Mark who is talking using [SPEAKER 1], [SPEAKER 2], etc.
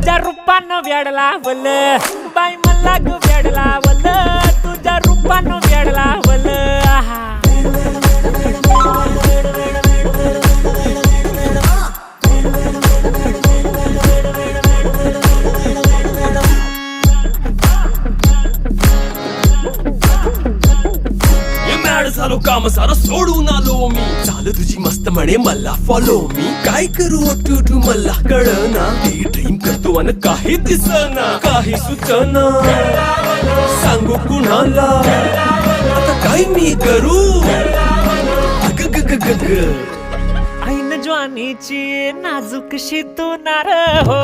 [SPEAKER 1] तुझ्या रूपानं वेडला वल बाई मला ग वेडला वल तुझ्या रूपानं वेडला वल
[SPEAKER 2] झालो काम सारा सोडून आलो मी झालं तुझी मस्त म्हणे मला फॉलो मी काय करू टू मला कळना ते ड्रीम करतो आणि काही दिसना काही सुचना सांगू कुणाला आता काय मी करू अग ग ग ग ग
[SPEAKER 1] ऐन ज्वानीची नाजूक शी तू नार हो